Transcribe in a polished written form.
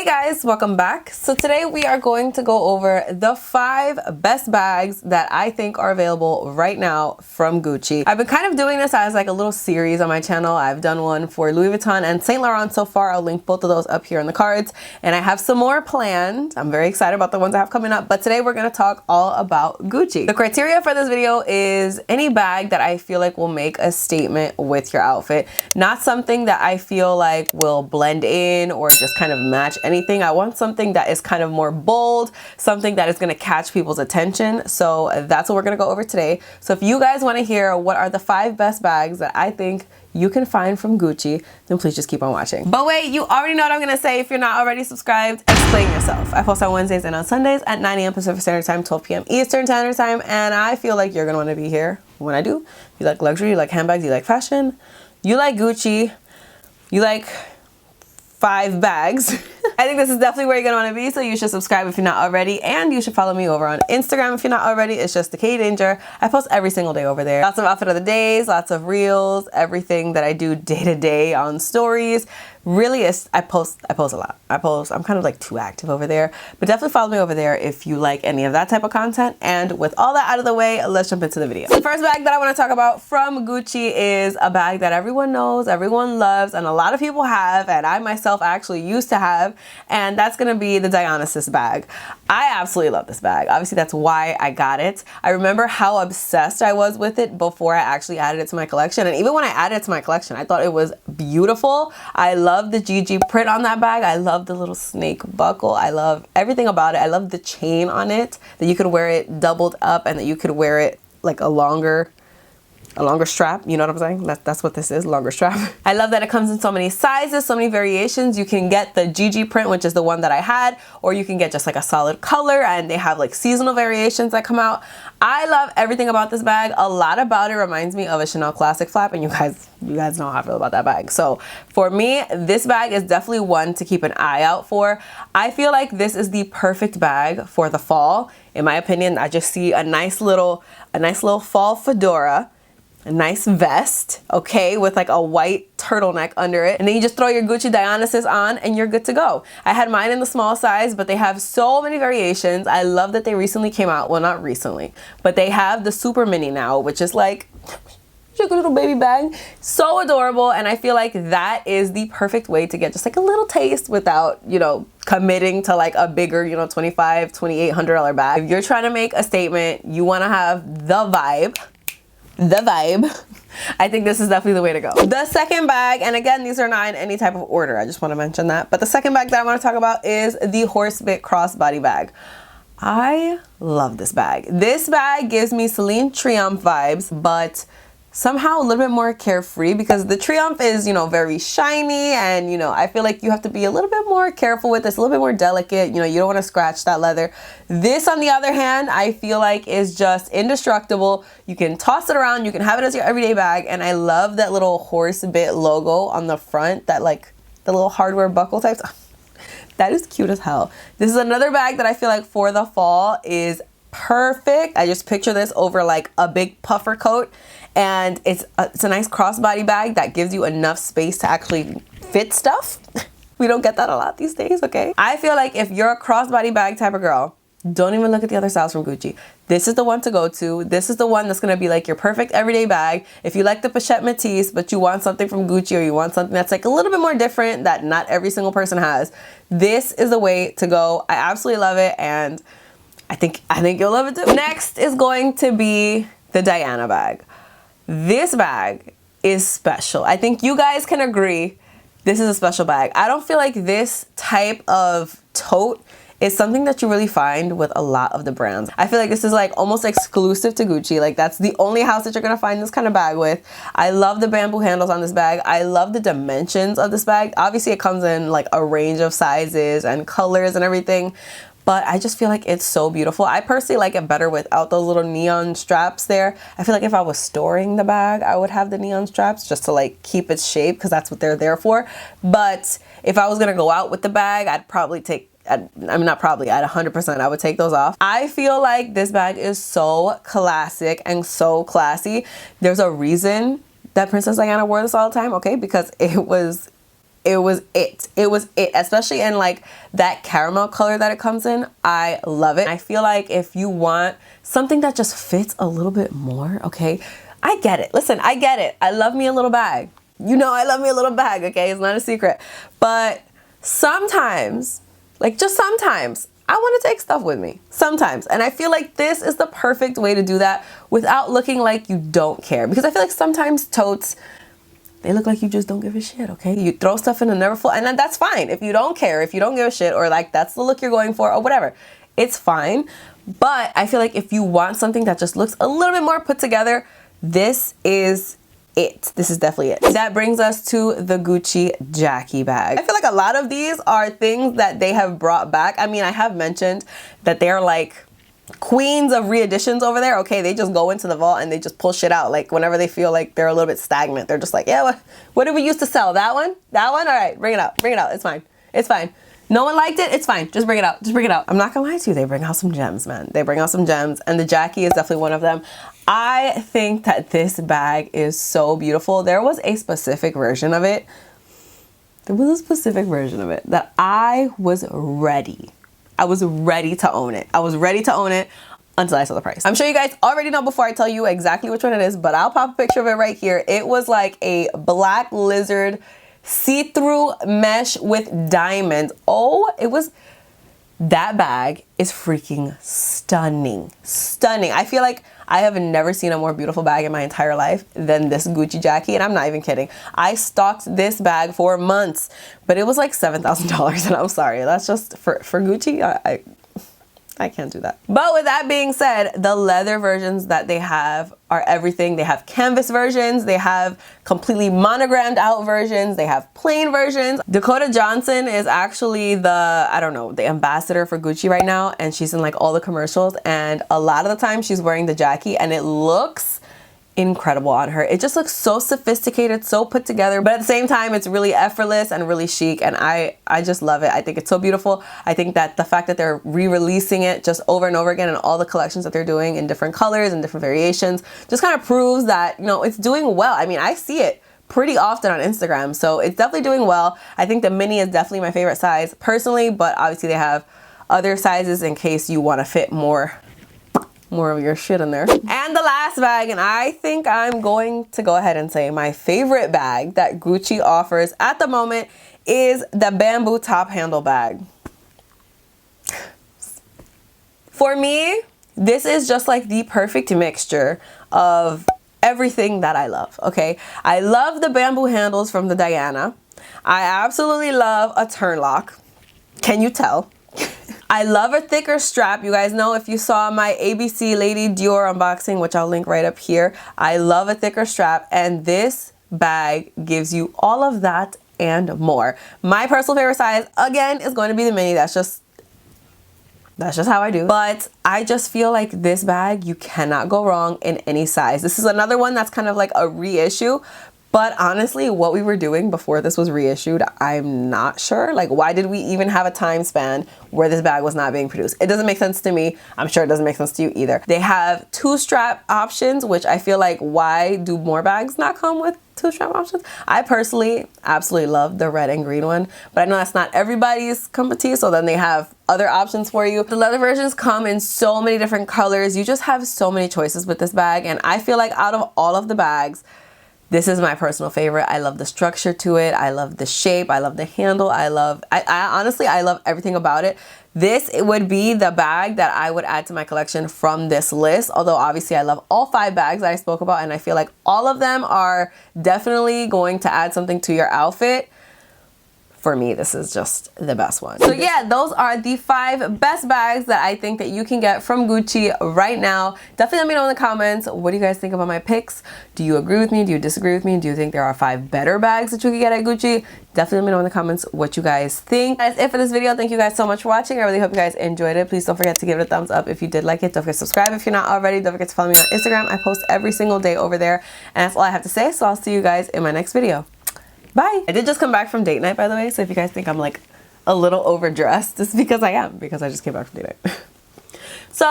Guys, welcome back. So today we are going to go over the 5 best bags that I think are available right now from Gucci. I've been kind of doing this as like a little series on my channel. I've done one for Louis Vuitton and Saint Laurent so far. I'll link both of those up here in the cards, and I have some more planned. I'm very excited about the ones I have coming up, but today we're going to talk all about Gucci. The criteria for this video is any bag that I feel like will make a statement with your outfit, not something that I feel like will blend in or just kind of match anything. I want something that is kind of more bold, something that is going to catch people's attention. So that's what we're going to go over today. So if you guys want to hear what are the 5 best bags that I think you can find from Gucci, then please just keep on watching. But wait, you already know what I'm going to say. If you're not already subscribed, explain yourself. I post on Wednesdays and on Sundays at 9 a.m. Pacific Standard Time, 12 p.m. Eastern Standard Time, and I feel like you're going to want to be here when I do. You like luxury, you like handbags, you like fashion, you like Gucci, you like 5 bags. I think this is definitely where you're gonna want to be, so you should subscribe if you're not already, and you should follow me over on Instagram if you're not already. It's just the K Danger. I post every single day over there. Lots of outfit of the days, lots of reels, everything that I do day to day on stories. Really, I post a lot. I'm kind of like too active over there, but definitely follow me over there if you like any of that type of content. And with all that out of the way, let's jump into the video. The first bag that I want to talk about from Gucci is a bag that everyone knows, everyone loves, and a lot of people have, and I myself actually used to have, and that's gonna be the Dionysus bag. I absolutely love this bag. Obviously, that's why I got it. I remember how obsessed I was with it before I actually added it to my collection, and even when I added it to my collection, I thought it was beautiful. I love the GG print on that bag. I love the little snake buckle. I love everything about it. I love the chain on it, that you could wear it doubled up and that you could wear it like a longer strap. You know what I'm saying? That's what this is, longer strap. I love that it comes in so many sizes, so many variations. You can get the GG print, which is the one that I had, or you can get just like a solid color, and they have like seasonal variations that come out. I love everything about this bag. A lot about it reminds me of a Chanel Classic flap, and you guys know how I feel about that bag. So for me, this bag is definitely one to keep an eye out for. I feel like this is the perfect bag for the fall. In my opinion, I just see a nice little fall fedora, a nice vest, okay, with like a white turtleneck under it, and then you just throw your Gucci Dionysus on and you're good to go. I had mine in the small size, but they have so many variations. I love that they recently came out, well, not recently, but they have the super mini now, which is like a little baby bag, so adorable. And I feel like that is the perfect way to get just like a little taste without, you know, committing to like a bigger, you know, $2,500, $2,800 bag. If you're trying to make a statement, you want to have the vibe. I think this is definitely the way to go. The second bag, and again, these are not in any type of order, I just want to mention that, but the second bag that I want to talk about is the Horsebit crossbody bag. I love this bag. This bag gives me Celine Triomphe vibes, but somehow a little bit more carefree, because the Triomphe is, you know, very shiny, and, you know, I feel like you have to be a little bit more careful with this, a little bit more delicate. You know, you don't want to scratch that leather. This, on the other hand, I feel like is just indestructible. You can toss it around, you can have it as your everyday bag, and I love that little Horsebit logo on the front, that like the little hardware buckle types. That is cute as hell. This is another bag that I feel like for the fall is perfect. I just picture this over like a big puffer coat, and it's a nice crossbody bag that gives you enough space to actually fit stuff. We don't get that a lot these days, okay? I feel like if you're a crossbody bag type of girl, don't even look at the other styles from Gucci. This is the one to go to. This is the one that's gonna be like your perfect everyday bag. If you like the pochette Matisse, but you want something from Gucci, or you want something that's like a little bit more different that not every single person has, this is the way to go. I absolutely love it, and I think you'll love it too. Next is going to be the Diana bag. This bag is special. I think you guys can agree this is a special bag. I don't feel like this type of tote is something that you really find with a lot of the brands. I feel like this is like almost exclusive to Gucci. Like that's the only house that you're gonna find this kind of bag with. I love the bamboo handles on this bag. I love the dimensions of this bag. Obviously it comes in like a range of sizes and colors and everything, but I just feel like it's so beautiful. I personally like it better without those little neon straps there. I feel like if I was storing the bag, I would have the neon straps just to like keep its shape, because that's what they're there for. But if I was gonna go out with the bag, I'd probably take, at 100%, I would take those off. I feel like this bag is so classic and so classy. There's a reason that Princess Diana wore this all the time, okay? Because it was it was it. It was it, especially in like that caramel color that it comes in. I love it. I feel like if you want something that just fits a little bit more, okay, I get it. Listen, I get it. I love me a little bag. You know I love me a little bag, okay? It's not a secret. But sometimes, like just sometimes, I want to take stuff with me. Sometimes. And I feel like this is the perfect way to do that without looking like you don't care. Because I feel like sometimes totes, they look like you just don't give a shit, okay? You throw stuff in and never full, and then that's fine. If you don't care, if you don't give a shit, or like that's the look you're going for, or whatever, it's fine. But I feel like if you want something that just looks a little bit more put together, this is it. This is definitely it. That brings us to the Gucci Jackie bag. I feel like a lot of these are things that they have brought back. I mean, I have mentioned that they're like queens of re-editions over there. Okay, they just go into the vault and they just pull shit out. Like whenever they feel like they're a little bit stagnant, they're just like, yeah, what did we used to sell? That one? That one? All right, bring it out. Bring it out. It's fine. It's fine. No one liked it? It's fine. Just bring it out. Just bring it out. I'm not gonna lie to you. They bring out some gems, man. They bring out some gems, and the Jackie is definitely one of them. I think that this bag is so beautiful. There was a specific version of it. There was a specific version of it that I was ready. I was ready to own it. I was ready to own it until I saw the price. I'm sure you guys already know before I tell you exactly which one it is, but I'll pop a picture of it right here. It was like a black lizard see-through mesh with diamonds. Oh, it was, that bag is freaking stunning. Stunning. I feel like I have never seen a more beautiful bag in my entire life than this Gucci Jackie, and I'm not even kidding. I stalked this bag for months, but it was like $7,000, and I'm sorry. That's just, for Gucci, I can't do that. But with that being said, the leather versions that they have are everything. They have canvas versions, they have completely monogrammed out versions, they have plain versions. Dakota Johnson is actually the, I don't know, the ambassador for Gucci right now, and she's in like all the commercials, and a lot of the time she's wearing the Jackie and it looks incredible on her. It just looks so sophisticated, so put together, but at the same time it's really effortless and really chic, and I just love it. I think it's so beautiful. I think that the fact that they're re-releasing it just over and over again in all the collections that they're doing in different colors and different variations just kind of proves that, you know, it's doing well. I mean, I see it pretty often on Instagram, so it's definitely doing well. I think the mini is definitely my favorite size personally, but obviously they have other sizes in case you want to fit more of your shit in there. And the last bag, and I think I'm going to go ahead and say my favorite bag that Gucci offers at the moment is the bamboo top handle bag. For me, this is just like the perfect mixture of everything that I love, okay? I love the bamboo handles from the Diana. I absolutely love a turn lock. Can you tell? I love a thicker strap. You guys know, if you saw my ABC Lady Dior unboxing, which I'll link right up here, I love a thicker strap, and this bag gives you all of that and more. My personal favorite size, again, is going to be the mini. That's just how I do. But I just feel like this bag, you cannot go wrong in any size. This is another one that's kind of like a reissue. But honestly, what we were doing before this was reissued, I'm not sure. Like, why did we even have a time span where this bag was not being produced? It doesn't make sense to me. I'm sure it doesn't make sense to you either. They have 2-strap options, which I feel like, why do more bags not come with 2-strap options? I personally absolutely love the red and green one, but I know that's not everybody's cup of tea, so then they have other options for you. The leather versions come in so many different colors. You just have so many choices with this bag, and I feel like out of all of the bags, this is my personal favorite. I love the structure to it. I love the shape. I love the handle. I honestly, I love everything about it. This, it would be the bag that I would add to my collection from this list. Although obviously I love all 5 bags that I spoke about, and I feel like all of them are definitely going to add something to your outfit. For me, this is just the best one. So yeah, those are the 5 best bags that I think that you can get from Gucci right now. Definitely let me know in the comments, what do you guys think about my picks? Do you agree with me? Do you disagree with me? Do you think there are 5 better bags that you can get at Gucci? Definitely let me know in the comments what you guys think. That's it for this video. Thank you guys so much for watching. I really hope you guys enjoyed it. Please don't forget to give it a thumbs up if you did like it. Don't forget to subscribe if you're not already. Don't forget to follow me on Instagram. I post every single day over there. And that's all I have to say. So I'll see you guys in my next video. Bye. I did just come back from date night, by the way, so if you guys think I'm like a little overdressed, it's because I am, because I just came back from date night. So